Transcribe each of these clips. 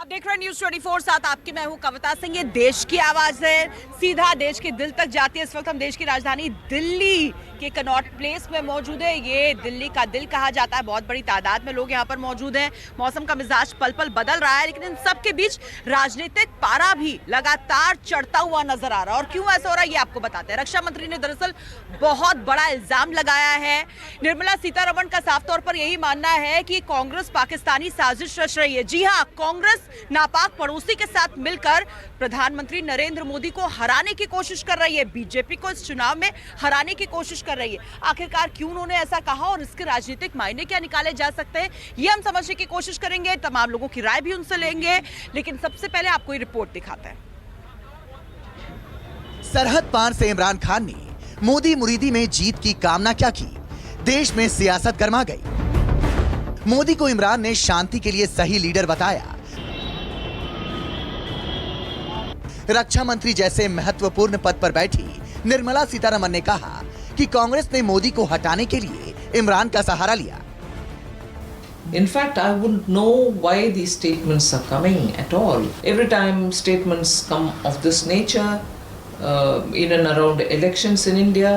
देख रहे हैं न्यूज़ 24 साथ आपकी मैं हूं कविता सिंह। ये देश की आवाज है, सीधा देश के दिल तक जाती है। इस वक्त हम देश की राजधानी दिल्ली के कनॉट प्लेस में मौजूद है। ये दिल्ली का दिल कहा जाता है। बहुत बड़ी तादाद में लोग यहाँ पर मौजूद हैं। मौसम का मिजाज पल पल बदल रहा है, लेकिन इन सब के बीच राजनीतिक पारा भी लगातार चढ़ता हुआ नजर आ रहा है। और क्यों ऐसा हो रहा है ये आपको बताते हैं। रक्षा मंत्री ने दरअसल बहुत बड़ा इल्जाम लगाया है। निर्मला सीतारमण का साफ तौर पर यही मानना है कि कांग्रेस पाकिस्तानी साजिश रच रही है। जी हाँ, कांग्रेस नापाक पड़ोसी के साथ मिलकर प्रधानमंत्री नरेंद्र मोदी को हराने की कोशिश कर रही है। बीजेपी को इस चुनाव में हराने की कोशिश कर रही है। आखिरकार क्यों उन्होंने ऐसा कहा और इसके राजनीतिक मायने क्या निकाले जा सकते हैं, ये हम समझने की कोशिश करेंगे। तमाम लोगों की राय भी उनसे लेंगे, लेकिन सबसे पहले आपको ये रिपोर्ट दिखाते हैं। सरहद पार से इमरान खान ने मोदी मुरीदी में जीत की कामना क्या की? देश में सियासत गर्मा गई। मोदी को इमरान ने शांति के लिए सही लीडर बताया। रक्षा मंत्री जैसे महत्वपूर्ण पद पर बैठी निर्मला सीतारमण ने कहा कि कांग्रेस ने मोदी को हटाने के लिए इमरान का सहारा लिया। In fact, I wouldn't know why these statements are coming at all. Every time statements come of this nature, in and around elections in India,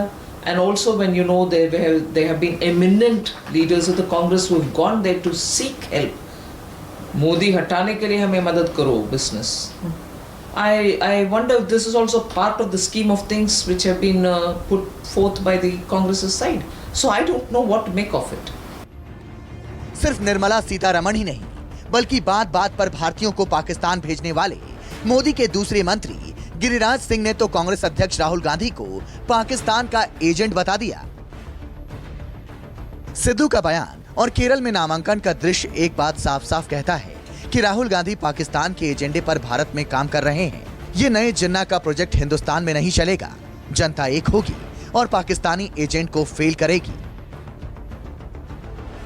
and also when you know there have been eminent leaders of the Congress who have gone there to seek help. Modi हटाने के लिए हमें मदद करो business. I wonder if this is also part of the scheme of things which have been put forth by the Congress's side. So I don't know what to make of it. सिर्फ निर्मला सीतारमण ही नहीं, बल्कि बात बात पर भारतीयों को पाकिस्तान भेजने वाले मोदी के दूसरे मंत्री गिरिराज सिंह ने तो कांग्रेस अध्यक्ष राहुल गांधी को पाकिस्तान का एजेंट बता दिया। सिद्धू का बयान और केरल में नामांकन का दृश्य एक बात साफ साफ कहता है कि राहुल गांधी पाकिस्तान के एजेंडे पर भारत में काम कर रहे हैं। ये नए जिन्ना का प्रोजेक्ट हिंदुस्तान में नहीं चलेगा। जनता एक होगी और पाकिस्तानी एजेंट को फेल करेगी।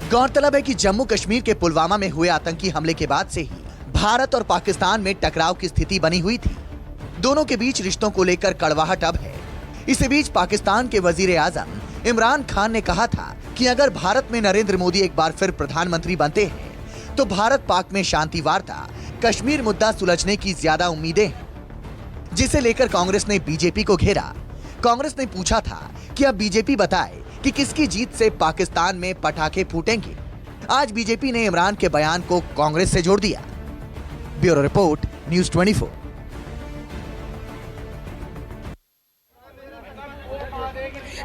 गौरतलब है कि जम्मू कश्मीर के पुलवामा में हुए आतंकी हमले के बाद से ही भारत और पाकिस्तान में टकराव की स्थिति बनी हुई थी। दोनों के बीच रिश्तों को लेकर कड़वाहट अब है। इसी बीच पाकिस्तान के वजीर आजम इमरान खान ने कहा था कि अगर भारत में नरेंद्र मोदी एक बार फिर प्रधानमंत्री बनते हैं तो भारत पाक में शांति वार्ता, कश्मीर मुद्दा सुलझने की ज्यादा उम्मीदें हैं, जिसे लेकर कांग्रेस ने बीजेपी को घेरा। कांग्रेस ने पूछा था कि अब बीजेपी बताए कि किसकी जीत से पाकिस्तान में पटाखे फूटेंगे। आज बीजेपी ने इमरान के बयान को कांग्रेस से जोड़ दिया। Bureau report, news 24।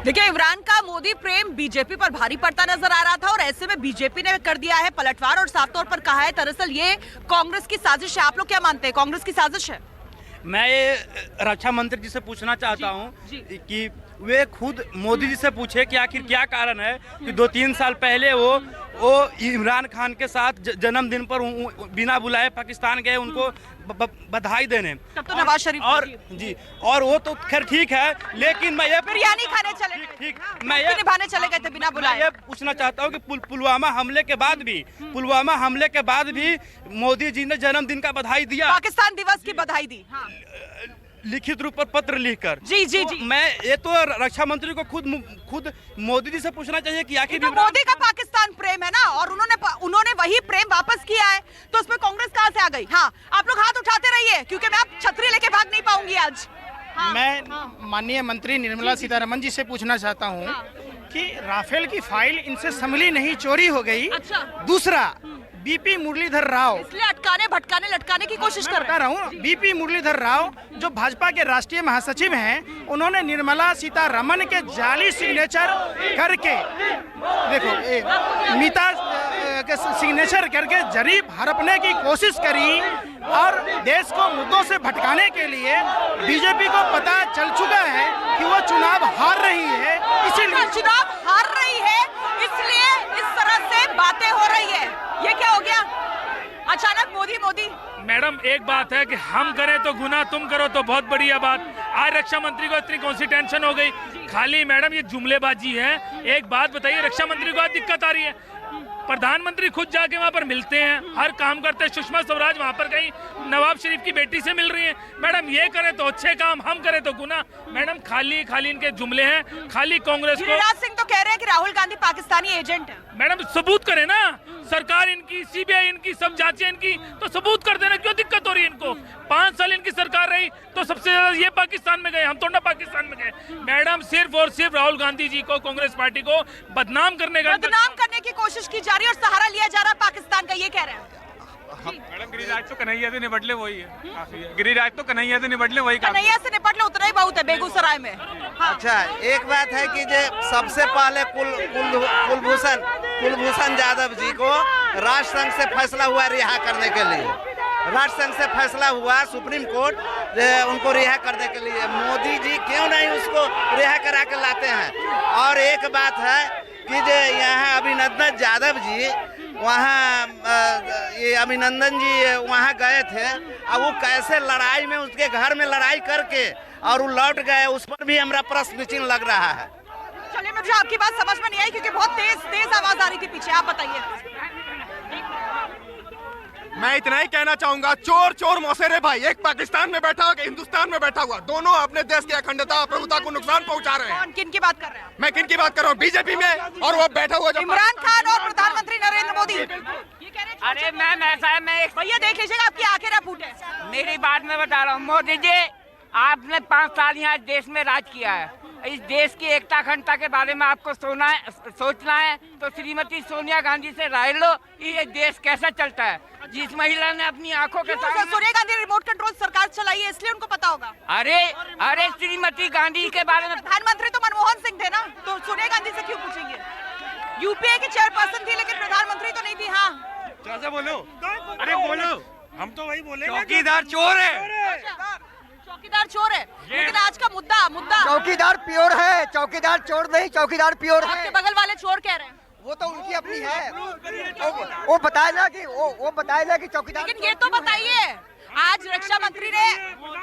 देखिए, इमरान का मोदी प्रेम बीजेपी पर भारी पड़ता नजर आ रहा था और ऐसे में बीजेपी ने कर दिया है पलटवार और साफ तौर पर कहा है दरअसल ये कांग्रेस की साजिश है। आप लोग क्या मानते हैं, कांग्रेस की साजिश है? मैं ये रक्षा मंत्री जी से पूछना चाहता हूँ कि वे खुद मोदी जी से पूछे कि आखिर क्या कारण है कि 2-3 साल पहले वो इमरान खान के साथ जन्मदिन पर बिना बुलाए पाकिस्तान गए उनको बधाई देने। तब तो नवाज शरीफ और वो तो खैर ठीक है, लेकिन मैं ये बिरयानी खाने चले गए, ठीक मैं ये निभाने चले गए थे बिना बुलाए। ये पूछना चाहता हूँ कि पुलवामा हमले के बाद भी मोदी जी ने जन्मदिन का बधाई दिया, पाकिस्तान दिवस की बधाई दी। हाँ। लिखित रूप पर पत्र लिखकर। जी। मैं ये तो रक्षा मंत्री को खुद मोदी जी से पूछना चाहिए कि आखिर तो मोदी का पाकिस्तान प्रेम है ना, और उन्होंने वही प्रेम वापस किया है, तो उसमें कांग्रेस कहां से आ गई? हाँ, आप लोग हाथ उठाते रहिए क्योंकि मैं अब छतरी लेके भाग नहीं पाऊंगी आज। हाँ, मैं माननीय मंत्री निर्मला सीतारमण जी से पूछना चाहता हूँ कि राफेल की फाइल इनसे संभली नहीं, चोरी हो गई। अच्छा। दूसरा, बीपी मुरलीधर राव, इसलिए अटकाने भटकाने लटकाने की कोशिश कर रहा हूँ। बीपी मुरलीधर राव जो भाजपा के राष्ट्रीय महासचिव हैं, उन्होंने निर्मला सीतारमण के जाली सिग्नेचर करके, देखो मीता के सिग्नेचर करके जरीब हड़पने की कोशिश करी और देश को मुद्दों से भटकाने के लिए बीजेपी को पता चल चुका है कि वो चुनाव हार रही है, इसीलिए चुनाव हार रही है, इसलिए इस तरह से बातें हो रही है। ये क्या हो गया अचानक? मोदी मैडम, एक बात है कि हम करें तो गुनाह, तुम करो तो बहुत बढ़िया बात। आज रक्षा मंत्री को इतनी कौन सी टेंशन हो गई? खाली मैडम ये जुमलेबाजी है। एक बात बताइए, रक्षा मंत्री को आज दिक्कत आ रही है? प्रधानमंत्री खुद जाके वहाँ पर मिलते हैं, हर काम करते हैं। सुषमा स्वराज वहाँ पर गई, नवाब शरीफ की बेटी से मिल रही है। मैडम ये करें तो अच्छे काम, हम करें तो गुनाह। मैडम खाली इनके जुमले हैं, खाली कांग्रेस को। गिरिराज सिंह तो कह रहे हैं कि राहुल गांधी पाकिस्तानी एजेंट है। मैडम सबूत करें ना, सरकार इनकी, सीबीआई इनकी, सब जांचें इनकी, तो सबूत कर देना। क्यों दिक्कत हो रही है इनको? 5 साल इनकी सरकार रही तो सबसे ज्यादा ये पाकिस्तान में गए, हम तो ना पाकिस्तान में गए। मैडम सिर्फ और सिर्फ राहुल गांधी जी को, कांग्रेस पार्टी को बदनाम करने की कोशिश की जा रही है और सहारा लिया जा रहा है पाकिस्तान का, ये कह रहे हैं। मैडम गिरिराज तो कन्हैया से निपट ले वही है, काफी है। गिरिराज तो कन्हैया से निपट ले वही काफी है। कन्हैया से निपट ले उतना ही बहुत है बेगूसराय में। हाँ। अच्छा, एक बात है कि जो सबसे पहले कुलभूषण जाधव जी को राष्ट्र संघ से फैसला हुआ रिहा करने के लिए, राष्ट्र संघ से फैसला हुआ सुप्रीम कोर्ट उनको रिहा करने के लिए। मोदी जी क्यों नहीं उसको रिहा करा के लाते हैं? और एक बात है कि जो यहाँ अभिनंदन यादव जी वहाँ ये अभिनंदन जी वहाँ गए थे, अब वो कैसे लड़ाई में उसके घर में लड़ाई करके और वो लौट गए, उस पर भी हमारा प्रश्न चिन्ह लग रहा है। चलिए, मुझे आपकी बात समझ में नहीं आई क्योंकि बहुत तेज आवाज आ रही थी पीछे, आप बताइए। मैं इतना ही कहना चाहूंगा, चोर चोर मौसेरे भाई, एक पाकिस्तान में बैठा हुआ, हिंदुस्तान में बैठा हुआ, दोनों अपने देश की अखंडता प्रभुता को नुकसान पहुंचा रहे हैं। किन की बात कर रहे हैं? मैं किन की बात कर रहा हूँ? बीजेपी में, और वो बैठा हुआ इमरान खान और प्रधानमंत्री नरेंद्र मोदी। अरे मैम ऐसा है, मैं भैया देख लीजिएगा आपकी आंखें ना फूटे। मेरी बात मैं बता रहा हूँ, मोदी जी आपने 5 साल यहाँ देश में राज किया है। इस देश की एकता अखंडता के बारे में आपको सोचना है तो श्रीमती सोनिया गांधी से राय लो, ये देश कैसा चलता है। जिस महिला ने अपनी आंखों के सामने, सोनिया गांधी रिमोट कंट्रोल सरकार चलाई है इसलिए उनको पता होगा। अरे श्रीमती गांधी के बारे में, प्रधानमंत्री तो मनमोहन सिंह थे ना, तो सोनिया गांधी से क्यों पूछेंगे? यूपीए की चेयरपर्सन थी लेकिन प्रधानमंत्री तो नहीं थी। हाँ, कैसे बोलो? अरे बोलो, हम तो वही बोले, चौकीदार चोर है, चौकीदार चोर है। लेकिन आज का मुद्दा चौकीदार प्योर है, चौकीदार चोर नहीं, चौकीदार प्योर है। आपके बगल वाले चोर कह रहे हैं। वो तो उनकी अपनी है, वो बताए ना कि चौकीदार। लेकिन ये तो बताइए, आज रक्षा मंत्री ने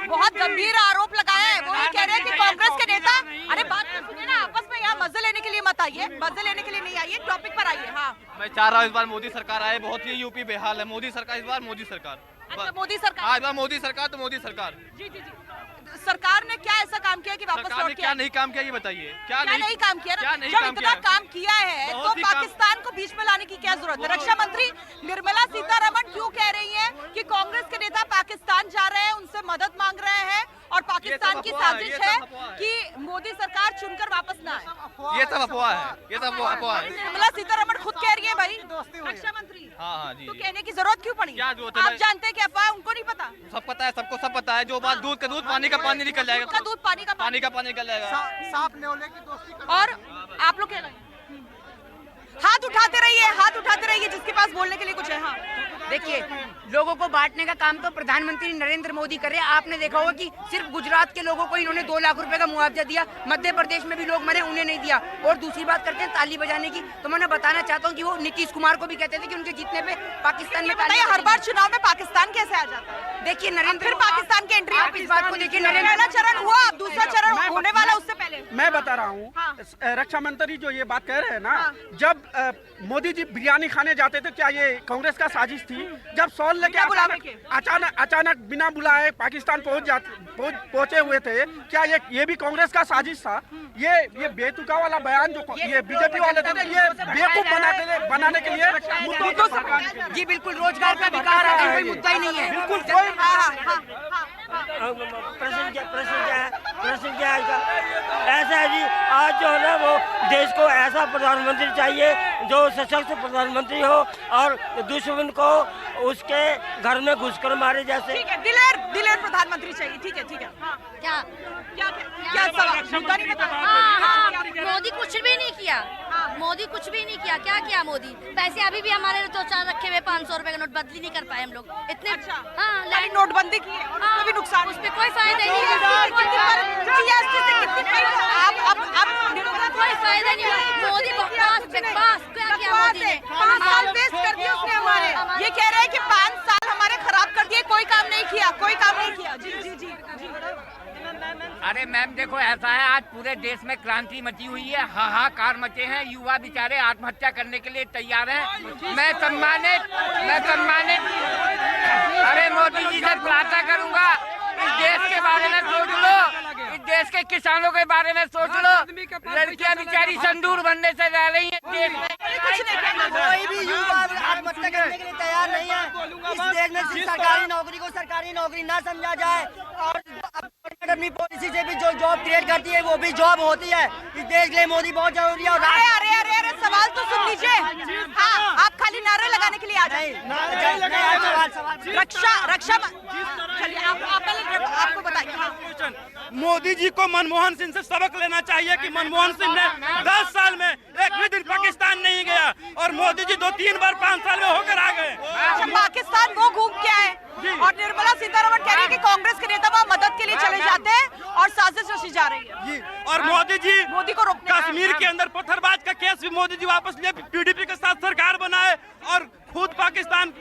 बहुत गंभीर आरोप लगाया है। वो ये कह रहे हैं कि कांग्रेस के नेता, अरे बात तो सुनिए ना, आपस में यहाँ मजे लेने के लिए मत आइए, मजे लेने के लिए नहीं आइए, टॉपिक पर आइए। हाँ, मैं चाह रहा हूँ इस बार मोदी सरकार आए, बहुत ही यूपी बेहाल है। मोदी सरकार, इस बार मोदी सरकार। अच्छा, मोदी सरकार। इस बार मोदी सरकार तो मोदी सरकार। जी। सरकार ने क्या ऐसा काम किया कि वापस लौट के? क्या नहीं काम किया ये बताइए? क्या नहीं काम किया? जब इतना काम किया है तो पाकिस्तान को बीच में लाने की क्या जरूरत है? रक्षा मंत्री निर्मला सीतारमण क्यों कह रही है कि कांग्रेस के नेता पाकिस्तान जा रहे हैं, उनसे मदद मांग रहे हैं और पाकिस्तान की साजिश है कि मोदी सरकार चुनकर वापस ना आए? ये सब अफवाह है, ये सब अफवाह है। निर्मला सीतारमण खुद कह रही है भाई, रक्षा मंत्री। हाँ जी। तो कहने की जरूरत क्यों पड़ी? क्या जरूरत है? आप जानते हैं कि अफवाह उनको नहीं पता? सब पता है, सबको सब पता है। जो बात दूध का दूध, पानी का पानी निकल जाएगा। दूध का दूध, पानी का पानी निकल जाएगा। सांप न्योले की दोस्ती। और आप लोग क्या लगे? हाथ उठाते रहिए जिसके पास बोलने के लिए कुछ है। हाँ, देखिए, लोगों को बांटने का काम तो प्रधानमंत्री नरेंद्र मोदी कर रहे हैं। आपने देखा होगा कि सिर्फ गुजरात के लोगों को इन्होंने 2 लाख रुपए का मुआवजा दिया, मध्य प्रदेश में भी लोग मरे, उन्हें नहीं दिया। और दूसरी बात करते हैं ताली बजाने की, तो मैं बताना चाहता हूँ कि वो नीतीश कुमार को भी कहते थे कि उनके जीतने पे पाकिस्तान में हर बार चुनाव में पाकिस्तान कैसे आ जाता है? देखिए नरेंद्र, पाकिस्तान की एंट्री, आप इस बात को देखिए, पहला चरण हुआ, अब दूसरा चरण होने वाला उससे पहले। मैं बता रहा हूँ, रक्षा मंत्री जो ये बात कह रहे हैं ना, जब मोदी जी बिरयानी खाने जाते थे, क्या ये कांग्रेस का साजिश थी? जब सॉल लेके अचानक बिना बुलाए पाकिस्तान पहुंचे हुए थे, क्या ये भी कांग्रेस का साजिश था? ये बेतुका वाला बयान जो ये बीजेपी वाले थे, ये बेवकूफ बनाने के लिए जी बिल्कुल, रोजगार का विकास है, कोई मुद्दा ही नहीं है। बिल्कुल कोई प्रश्न क्या है? ऐसा है जी, आज जो है ना वो देश को ऐसा प्रधानमंत्री चाहिए जो सशक्त प्रधानमंत्री हो और दुश्मन को उसके घर में घुसकर मारे जैसे। ठीक है, दिलेर प्रधानमंत्री चाहिए। ठीक है। क्या सवाल? मोदी कुछ भी नहीं किया, मोदी कुछ भी नहीं किया। क्या किया मोदी? पैसे अभी भी हमारे तो रखे हुए 500 रुपए का नोट बदली नहीं कर पाए हम लोग इतने। हाँ, नोटबंदी की है और उसमें भी नुकसान, उसमें कोई फायदा नहीं है, कोई फायदा नहीं है। मोदी बकवास क्या किया मोदी ने? 5 साल वेस्ट कर दिए उसने हमारे। ये कह रहे हैं कि 5 साल हमारे खराब कर दिए, कोई काम नहीं किया। जी। अरे मैम देखो, ऐसा है, आज पूरे देश में क्रांति मची हुई है, हाहाकार मचे हैं, युवा बेचारे आत्महत्या करने के लिए तैयार हैं। मैं सम्मानित अरे मोदी जी से प्रार्थना करूंगा, इस देश के बारे में सोच लो, इस देश के किसानों के बारे में सोच लो। लड़कियां बेचारी संदूर बनने से रह रही हैं देश में। कुछ नहीं कहना। कोई भी युवा आत्महत्या करने के लिए तैयार नहीं है। इस देश में सिर्फ सरकारी नौकरी को सरकारी नौकरी ना समझा जाए और अपनी पॉलिसी से भी जो जॉब क्रिएट करती है वो भी जॉब होती है। इस देश के लिए मोदी बहुत जरूरी है। और अरे सवाल तो सुन लीजिए। हाँ, आप खाली नारे लगाने के लिए आ जाए। रक्षा चलिए आप पहले आपको बताइए। मोदी जी को मनमोहन सिंह से सबक लेना चाहिए कि मनमोहन सिंह ने 10 साल में एक भी दिन पाकिस्तान नहीं गया और मोदी जी 2-3 बार 5 साल में होकर आ गए। पाकिस्तान वो घूम के आए और निर्मला सीतारमण कह रही है कि कांग्रेस के नेता वहाँ मदद के लिए चले जाते हैं और साजिश रची जा रही है जी। और मोदी को रोकने कश्मीर के अंदर पत्थरबाज का केस भी मोदी जी वापस ले पीडीपी के साथ सरकार बनाए और खुद पाकिस्तान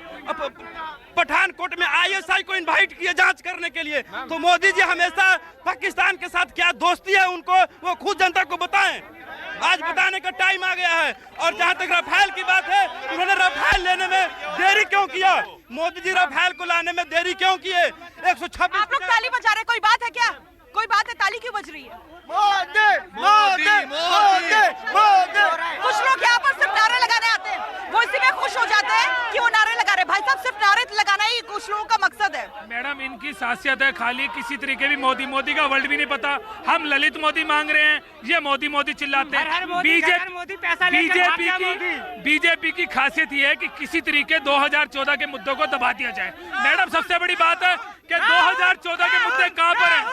पठानकोट में आईएसआई को इनवाइट किए जांच करने के लिए। तो मोदी जी हमेशा पाकिस्तान के साथ क्या दोस्ती है उनको वो खुद जनता को बताएं। आज बताने का टाइम आ गया है। और जहां तक राफेल की बात है, उन्होंने राफेल लेने में देरी क्यों किया? मोदी जी राफेल को लाने में देरी क्यों किए? 126 आप लोग ताली बजा रहे, कोई बात है क्या? कोई बात है? ताली क्यों बज रही है? मोदी मोदी मोदी मोदी। कुछ लोग यहाँ पर सिर्फ नारे लगाने आते हैं, वो इसी में खुश हो जाते हैं कि वो नारे लगा रहे। भाई साहब, सिर्फ नारे लगाना ही कुछ लोगों का मकसद है। मैडम, इनकी खासियत है खाली किसी तरीके भी मोदी का वर्ड भी नहीं पता। हम ललित मोदी मांग रहे हैं, ये मोदी चिल्लाते हैं। बीजेपी की खासियत ये है कि किसी तरीके 2014 के मुद्दों को दबा दिया जाए। मैडम, सबसे बड़ी बात है कि 2014 के मुद्दे कहाँ पर हैं?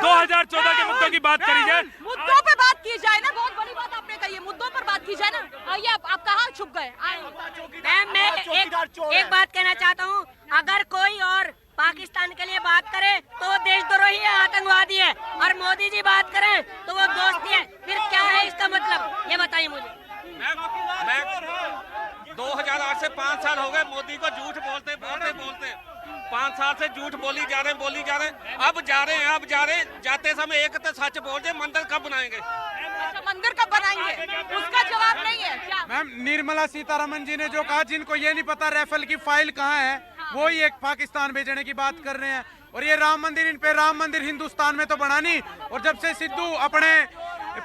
2014 के मुद्दों की बात करी जाए, मुद्दों पे बात की जाए ना। बहुत बड़ी बात आपने कही है, मुद्दों पर बात की जाए ना। आइए, आप कहाँ छुप गए? मैं एक बात कहना चाहता हूँ, अगर कोई और पाकिस्तान के लिए बात करे तो वो देशद्रोही है, आतंकवादी है, और मोदी जी बात करें तो वो दोस्ती है। फिर क्या है इसका मतलब, ये बताइए मुझे। 2008 से 5 साल हो गए मोदी को झूठ बोलते 5 साल से झूठ बोली जा रहे अब जा रहे हैं जाते समय एक तो सच बोल दे। मंदिर कब बनाएंगे? अच्छा, मंदिर कब बनाएंगे उसका जवाब नहीं है क्या? मैम, निर्मला सीतारमण जी ने जो कहा, जिनको ये नहीं पता राफेल की फाइल कहाँ है, वो ही एक पाकिस्तान भेजने की बात कर रहे हैं। और ये राम मंदिर, इन पे राम मंदिर हिंदुस्तान में तो बना नहीं। और जब से सिद्धू अपने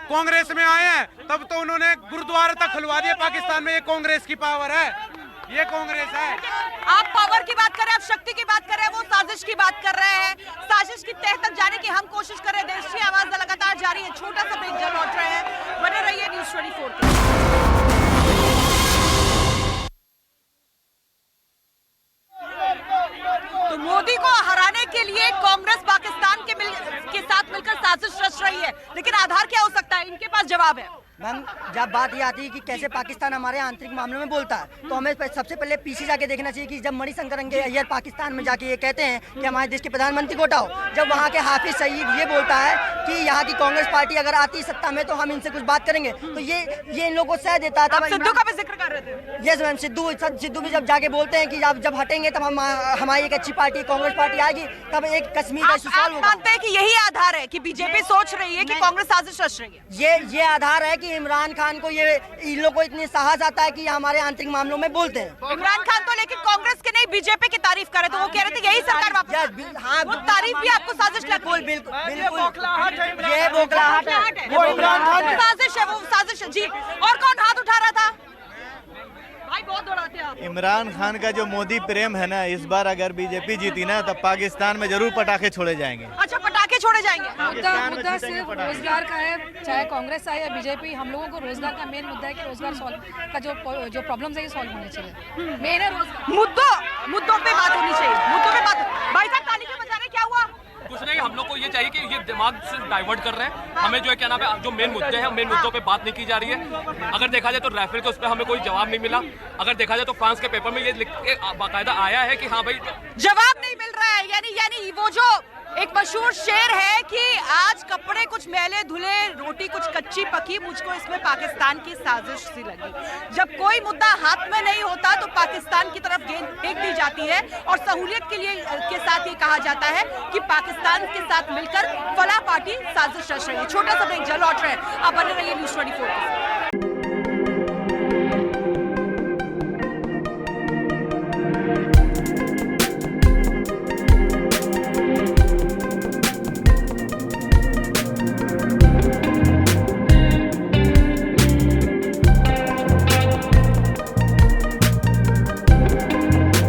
कांग्रेस में आए हैं तब तो उन्होंने गुरुद्वारा तक खुलवा दिया पाकिस्तान में। ये कांग्रेस की पावर है, ये कांग्रेस है। आप पावर की बात कर रहे हैं, आप शक्ति की बात कर रहे हैं, वो साजिश की बात कर रहे हैं। साजिश की तह तक जाने की हम कोशिश कर रहे हैं। देश की आवाज लगातार जारी है। छोटा सा ब्रेक जब लौट रहे हैं, बने रहिए न्यूज़ 24। तो मोदी को हराने के लिए कांग्रेस पाकिस्तान के साथ मिलकर साजिश रच रही है, लेकिन आधार क्या हो सकता है? इनके पास जवाब है। मैम, जब बात ये आती है कि कैसे पाकिस्तान हमारे आंतरिक मामलों में बोलता है, तो हमें सबसे पहले पीछे जाके देखना चाहिए कि जब मणिशंकर अय्यर पाकिस्तान में जाके ये कहते हैं कि हमारे देश के प्रधानमंत्री को हटाओ, जब वहाँ के हाफिज सईद ये बोलता है कि यहाँ की कांग्रेस पार्टी अगर आती सत्ता में तो हम इनसे कुछ बात करेंगे, तो ये इन लोगों को सह देता था। सिद्धू का भी जिक्र कर रहे थे। यस मैम, सिद्धू भी जब जाके बोलते हैं कि जब हटेंगे तब हम हमारी एक अच्छी पार्टी कांग्रेस पार्टी आएगी, तब एक कश्मीर का इशू सॉल्व होगा। मानते हैं कि यही आधार है कि बीजेपी सोच रही है कि कांग्रेस साजिश रच रही है? ये आधार है कि इमरान खान को इन लोगों को इतनी साहस आता है कि हमारे आंतरिक मामलों में बोलते हैं। इमरान खान तो लेकिन कांग्रेस के नहीं बीजेपी की तारीफ कर रहे थे। वो कह रहे थे यही सरकार वापस। हाँ, वो तारीफ भी आपको साजिश लगती है? बिल्कुल, ये बौखलाहट है। वो इमरान खान की साजिश है, वो साजिश है जी। और कौन हाथ उठा रहा था? भाई बहुत दौड़ाते हैं आप। इमरान खान का जो मोदी प्रेम है ना, इस बार अगर बीजेपी जीती ना तब पाकिस्तान में जरूर पटाखे छोड़े जाएंगे। अच्छा, पटाखे छोड़े जाएंगे। मुद्दा सिर्फ रोजगार का है, चाहे कांग्रेस आए या बीजेपी। हम लोगों को रोजगार का मेन मुद्दा है कि रोजगार सॉल्व का जो प्रॉब्लम्स है ये सॉल्व होने चाहिए। मेन है रोजगार। मुद्दों पे बात होनी चाहिए। मुद्दों पे बात। भाई साहब, ताली क्यों बजा रहे? क्या हुआ? कुछ नहीं, हम लोग को ये चाहिए कि ये दिमाग से डाइवर्ट कर रहे हैं। हमें जो है क्या नाम है, जो मेन मुद्दे हैं मेन मुद्दों पे बात नहीं की जा रही है। अगर देखा जाए तो राफेल के उस पर हमें कोई जवाब नहीं मिला। अगर देखा जाए तो फ्रांस के पेपर में ये लिख के बाकायदा आया है कि हाँ भाई जवाब नहीं मिल रहा है। यानी वो जो एक मशहूर शेर है कि आज कपड़े कुछ मैले धुले, रोटी कुछ कच्ची पकी, मुझको इसमें पाकिस्तान की साजिश सी लगी। जब कोई मुद्दा हाथ में नहीं होता तो पाकिस्तान की तरफ गेंद फेंक दी जाती है और सहूलियत के साथ ये कहा जाता है कि पाकिस्तान के साथ मिलकर फलाह पार्टी साजिश रच रही है। छोटा सा ब्रेक, जल लौट रहे हैं। आप बने रहिए न्यूज़ 24।